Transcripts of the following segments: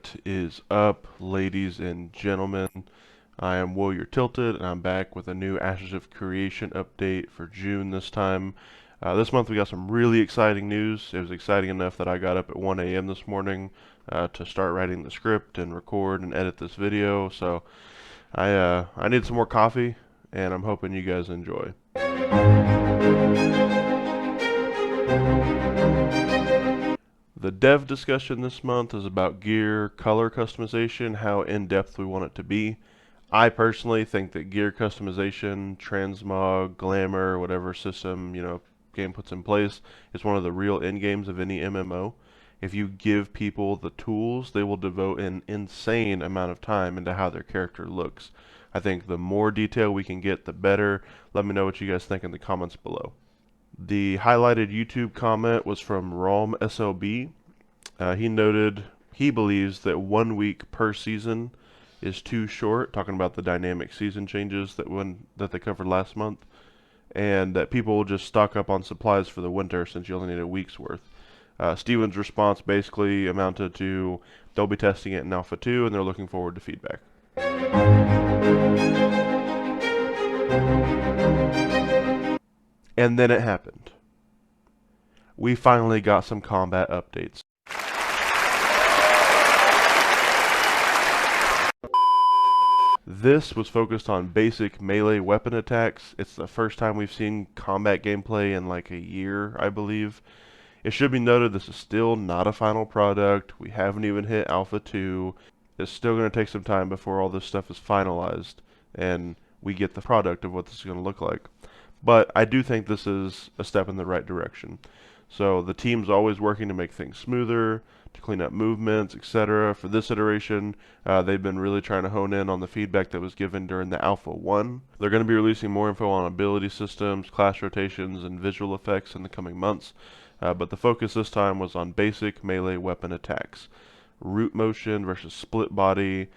What is up, ladies and gentlemen? I am Warrior Tilted, and I'm back with a new Ashes of Creation update for June this time. This month we got some really exciting news. It was exciting enough that I got up at 1 a.m. this morning to start writing the script and record and edit this video. So I need some more coffee, and I'm hoping you guys enjoy. The dev discussion this month is about gear, color customization, how in-depth we want it to be. I personally think that gear customization, transmog, glamour, whatever system, game puts in place, is one of the real end games of any MMO. If you give people the tools, they will devote an insane amount of time into how their character looks. I think the more detail we can get, the better. Let me know what you guys think in the comments below. The highlighted YouTube comment was from Rom SLB. He noted he believes that 1 week per season is too short, talking about the dynamic season changes that they covered last month, and that people will just stock up on supplies for the winter since you only need a week's worth. Steven's response basically amounted to they'll be testing it in Alpha 2 and they're looking forward to feedback. And then it happened. We finally got some combat updates. This was focused on basic melee weapon attacks. It's the first time we've seen combat gameplay in like a year, I believe. It should be noted this is still not a final product. We haven't even hit Alpha 2. It's still going to take some time before all this stuff is finalized and we get the product of what this is going to look like. But I do think this is a step in the right direction. So the team's always working to make things smoother, to clean up movements, etc. For this iteration, they've been really trying to hone in on the feedback that was given during the Alpha 1. They're going to be releasing more info on ability systems, class rotations, and visual effects in the coming months. But the focus this time was on basic melee weapon attacks. Root motion versus split body,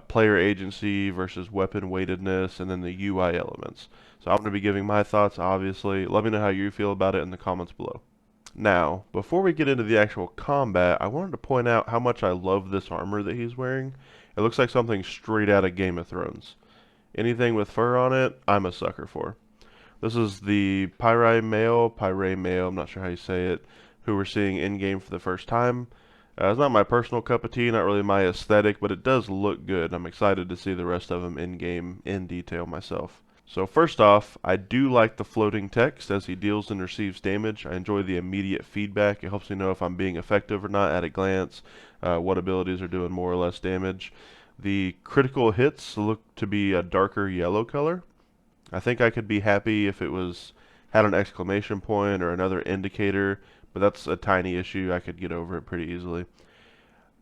player agency versus weapon weightedness, and then the UI elements. So I'm going to be giving my thoughts, obviously. Let me know how you feel about it in the comments below. Now, before we get into the actual combat, I wanted to point out how much I love this armor that he's wearing. It looks like something straight out of Game of Thrones. Anything with fur on it, I'm a sucker for. This is the Pyre Male, I'm not sure how you say it, who we're seeing in-game for the first time. It's not my personal cup of tea, not really my aesthetic, but it does look good. I'm excited to see the rest of them in-game in detail myself. So first off, I do like the floating text as he deals and receives damage. I enjoy the immediate feedback. It helps me know if I'm being effective or not at a glance, what abilities are doing more or less damage. The critical hits look to be a darker yellow color. I think I could be happy if it had an exclamation point or another indicator, but that's a tiny issue. I could get over it pretty easily.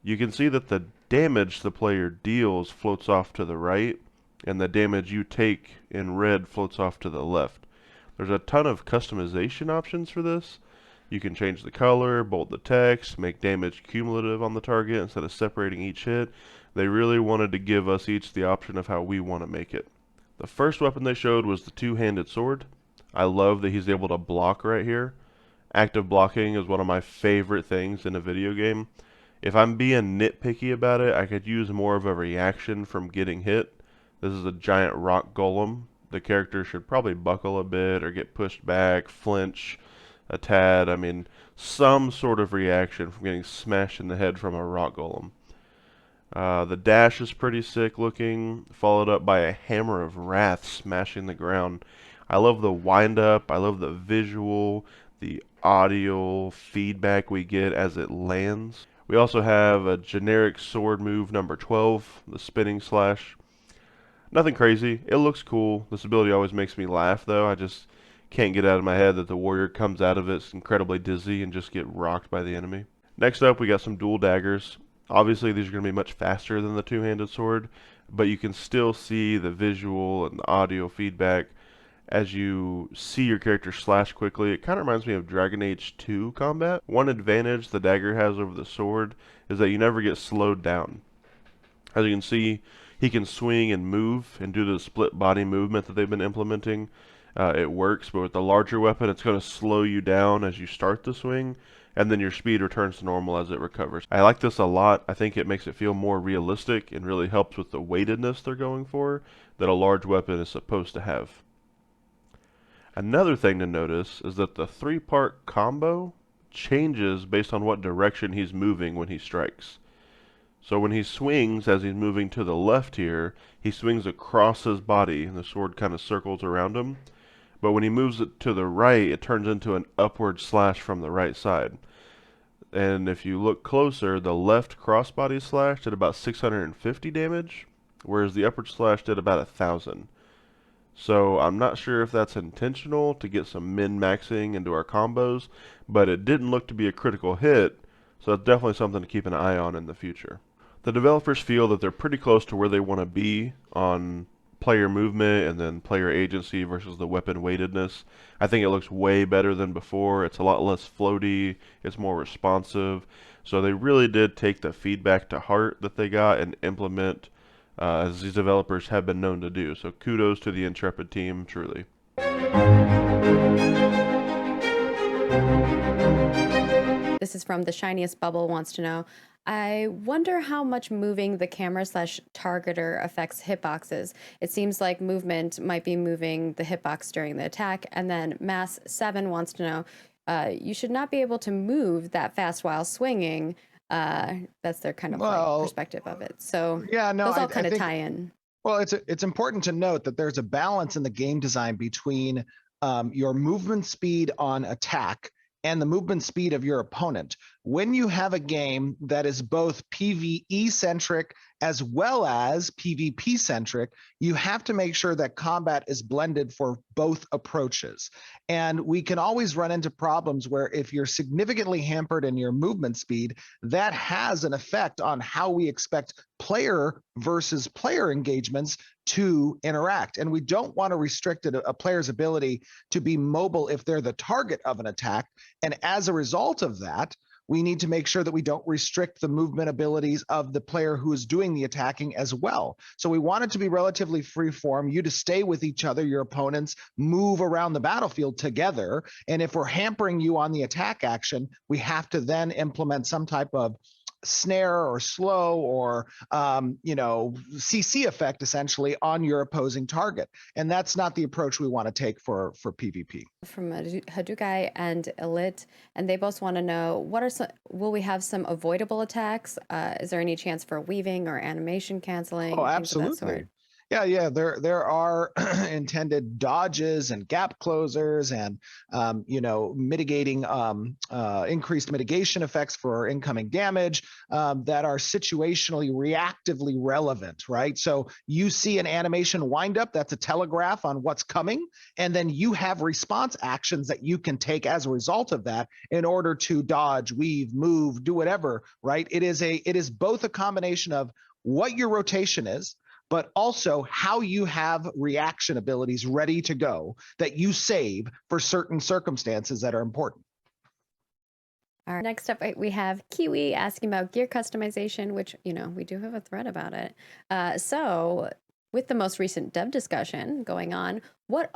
You can see that the damage the player deals floats off to the right, and the damage you take in red floats off to the left. There's a ton of customization options for this. You can change the color, bold the text, make damage cumulative on the target instead of separating each hit. They really wanted to give us each the option of how we want to make it. The first weapon they showed was the two-handed sword. I love that he's able to block right here. Active blocking is one of my favorite things in a video game. If I'm being nitpicky about it, I could use more of a reaction from getting hit. This is a giant rock golem. The character should probably buckle a bit or get pushed back, flinch a tad. I mean, some sort of reaction from getting smashed in the head from a rock golem. The dash is pretty sick looking, followed up by a hammer of wrath smashing the ground. I love the wind up, I love the visual, the audio feedback we get as it lands. We also have a generic sword move number 12, the spinning slash. Nothing crazy. It looks cool. This ability always makes me laugh, though. I just can't get out of my head that the warrior comes out of it incredibly dizzy and just get rocked by the enemy. Next up, we got some dual daggers. Obviously, these are going to be much faster than the two-handed sword, but you can still see the visual and the audio feedback as you see your character slash quickly. It kind of reminds me of Dragon Age 2 combat. One advantage the dagger has over the sword is that you never get slowed down. As you can see, he can swing and move, and due to the split body movement that they've been implementing, it works. But with the larger weapon, it's going to slow you down as you start the swing, and then your speed returns to normal as it recovers. I like this a lot. I think it makes it feel more realistic and really helps with the weightedness they're going for that a large weapon is supposed to have. Another thing to notice is that the three-part combo changes based on what direction he's moving when he strikes. So when he swings, as he's moving to the left here, he swings across his body and the sword kind of circles around him. But when he moves it to the right, it turns into an upward slash from the right side. And if you look closer, the left crossbody slash did about 650 damage, whereas the upward slash did about 1,000. So I'm not sure if that's intentional to get some min-maxing into our combos, but it didn't look to be a critical hit, so it's definitely something to keep an eye on in the future. The developers feel that they're pretty close to where they want to be on player movement and then player agency versus the weapon weightedness. I think it looks way better than before. It's a lot less floaty, it's more responsive. So they really did take the feedback to heart that they got and implement as these developers have been known to do. So kudos to the Intrepid team, truly. This is from The Shiniest Bubble wants to know, I wonder how much moving the camera slash targeter affects hitboxes. It seems like movement might be moving the hitbox during the attack. And then Mass7 wants to know, you should not be able to move that fast while swinging. That's their kind of like perspective of it. So yeah, no, those all I kind of think, tie in. well, it's important to note that there's a balance in the game design between your movement speed on attack and the movement speed of your opponent. When you have a game that is both PvE centric as well as PvP centric, you have to make sure that combat is blended for both approaches. And we can always run into problems where if you're significantly hampered in your movement speed, that has an effect on how we expect player versus player engagements to interact. And we don't want to restrict a player's ability to be mobile if they're the target of an attack. And as a result of that, we need to make sure that we don't restrict the movement abilities of the player who is doing the attacking as well. So we want it to be relatively free form, you to stay with each other, your opponents, move around the battlefield together. And if we're hampering you on the attack action, we have to then implement some type of snare or slow or CC effect essentially on your opposing target. And that's not the approach we want to take for PvP. From Hadukai and Elit, and they both want to know, what are some, will we have some avoidable attacks? Is there any chance for weaving or animation canceling? Oh, absolutely. Yeah, there are intended dodges and gap closers and mitigating increased mitigation effects for incoming damage that are situationally reactively relevant, right? So you see an animation wind up, that's a telegraph on what's coming, and then you have response actions that you can take as a result of that in order to dodge, weave, move, do whatever, right? It is both a combination of what your rotation is, but also how you have reaction abilities ready to go that you save for certain circumstances that are important. All right. Next up, we have Kiwi asking about gear customization, which, we do have a thread about it. So with the most recent dev discussion going on, what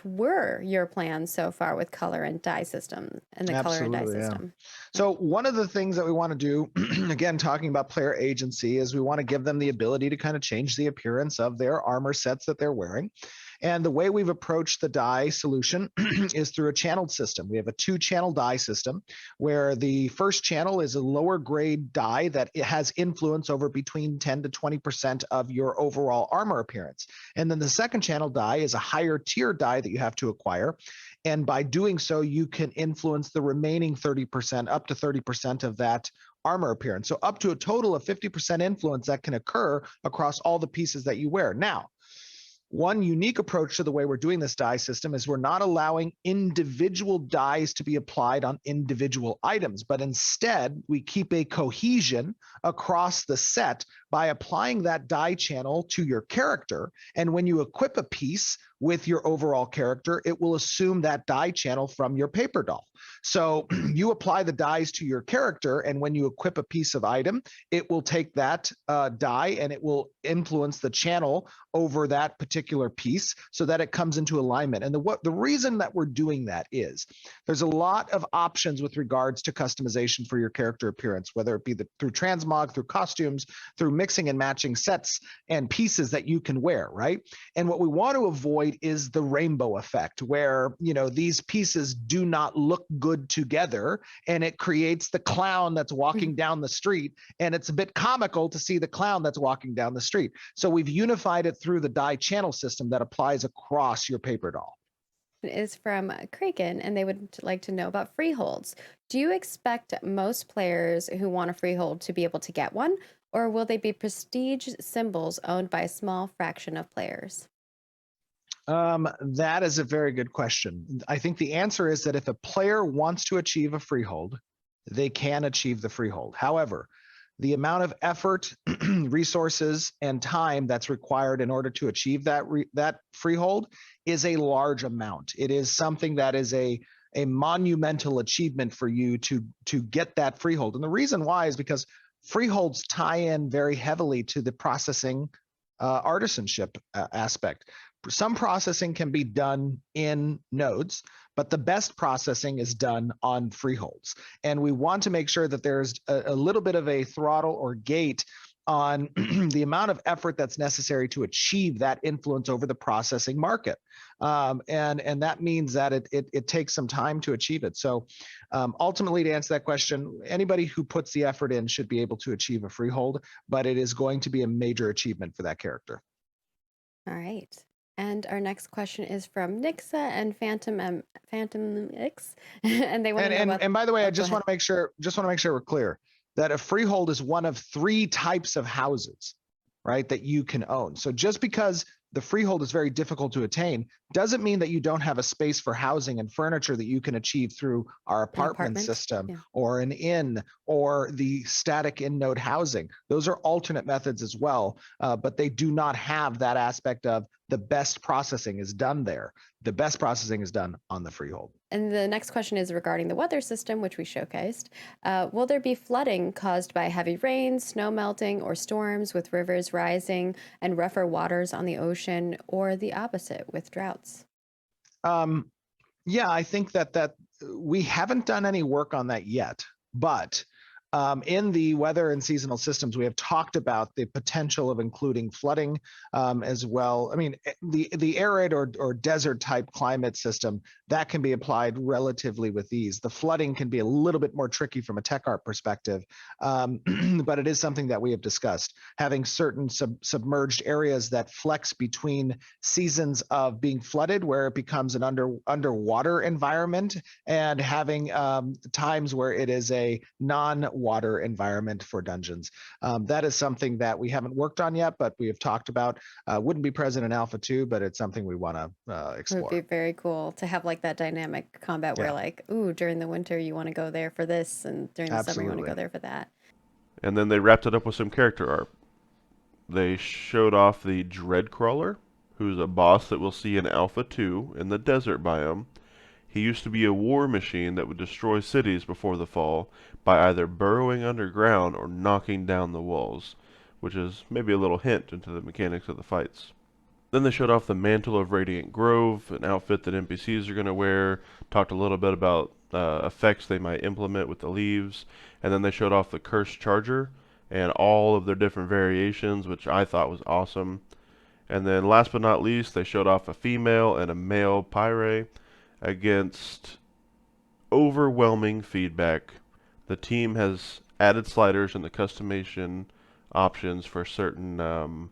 were your plans so far with color and dye system and the color and dye system? So one of the things that we want to do, again, talking about player agency, is we want to give them the ability to kind of change the appearance of their armor sets that they're wearing. And the way we've approached the dye solution is through a channeled system. We have a 2-channel dye system where the first channel is a lower grade dye that it has influence over between 10 to 20% of your overall armor appearance. And then the second channel dye is a higher tier dye that you have to acquire. And by doing so, you can influence the remaining 30%, up to 30% of that armor appearance. So up to a total of 50% influence that can occur across all the pieces that you wear. Now, one unique approach to the way we're doing this dye system is we're not allowing individual dyes to be applied on individual items, but instead we keep a cohesion across the set by applying that dye channel to your character. And when you equip a piece with your overall character, it will assume that dye channel from your paper doll. So you apply the dyes to your character, and when you equip a piece of item, it will take that dye and it will influence the channel over that particular particular piece so that it comes into alignment. And the reason that we're doing that is there's a lot of options with regards to customization for your character appearance, whether it be through transmog, through costumes, through mixing and matching sets and pieces that you can wear, right? And what we want to avoid is the rainbow effect, where these pieces do not look good together, and it creates the clown that's walking down the street, and it's a bit comical to see the clown that's walking down the street. So we've unified it through the dye channel system that applies across your paper doll. Is from Kraken, and they would like to know about freeholds. Do you expect most players who want a freehold to be able to get one, or will they be prestige symbols owned by a small fraction of players? That is a very good question. I think the answer is that if a player wants to achieve a freehold, they can achieve the freehold. However, the amount of effort, resources, and time that's required in order to achieve that freehold is a large amount. It is something that is a monumental achievement for you to get that freehold. And the reason why is because freeholds tie in very heavily to the processing artisanship aspect. Some processing can be done in nodes, but the best processing is done on freeholds. And we want to make sure that there's a little bit of a throttle or gate on the amount of effort that's necessary to achieve that influence over the processing market. And that means that it takes some time to achieve it. So ultimately, to answer that question, anybody who puts the effort in should be able to achieve a freehold, but it is going to be a major achievement for that character. All right. And our next question is from Nixa and Phantom X, and they want to know about. And by the way, Oh, I go just ahead. want to make sure we're clear that a freehold is one of 3 types of houses, right, that you can own. So just because the freehold is very difficult to attain doesn't mean that you don't have a space for housing and furniture that you can achieve through our An apartment apartment? system Yeah. or an inn or the static in-node housing. Those are alternate methods as well, but they do not have that aspect of the best processing is done there. The best processing is done on the freehold. And the next question is regarding the weather system, which we showcased. Will there be flooding caused by heavy rain, snow melting, or storms with rivers rising and rougher waters on the ocean, or the opposite with droughts? Yeah, I think that we haven't done any work on that yet, but in the weather and seasonal systems, we have talked about the potential of including flooding as well. I mean, the arid or desert type climate system that can be applied relatively with ease. The flooding can be a little bit more tricky from a tech art perspective, but it is something that we have discussed. Having certain submerged areas that flex between seasons of being flooded, where it becomes an underwater environment, and having times where it is a non-water environment for dungeons. That is something that we haven't worked on yet, but we have talked about. Wouldn't be present in Alpha 2, but it's something we want to It would explore. be very cool to have like that dynamic combat where Yeah. like, ooh, during the winter you want to go there for this, and during the summer you want to Absolutely. go there for that. And then they wrapped it up with some character art. They showed off the Dreadcrawler, who's a boss that we'll see in Alpha 2 in the desert biome. He used to be a war machine that would destroy cities before the fall by either burrowing underground or knocking down the walls, which is maybe a little hint into the mechanics of the fights. Then they showed off the Mantle of Radiant Grove, an outfit that NPCs are going to wear, talked a little bit about effects they might implement with the leaves, and then they showed off the Cursed Charger and all of their different variations, which I thought was awesome. And then last but not least, they showed off a female and a male Pyre against overwhelming feedback. The team has added sliders in the customization options for certain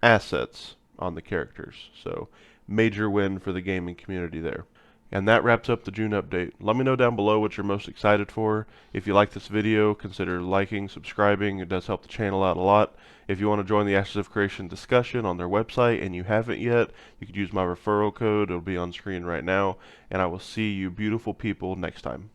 assets on the characters. So, major win for the gaming community there. And that wraps up the June update. Let me know down below what you're most excited for. If you like this video, consider liking, subscribing. It does help the channel out a lot. If you want to join the Ashes of Creation discussion on their website and you haven't yet, you could use my referral code. It'll be on screen right now. And I will see you beautiful people next time.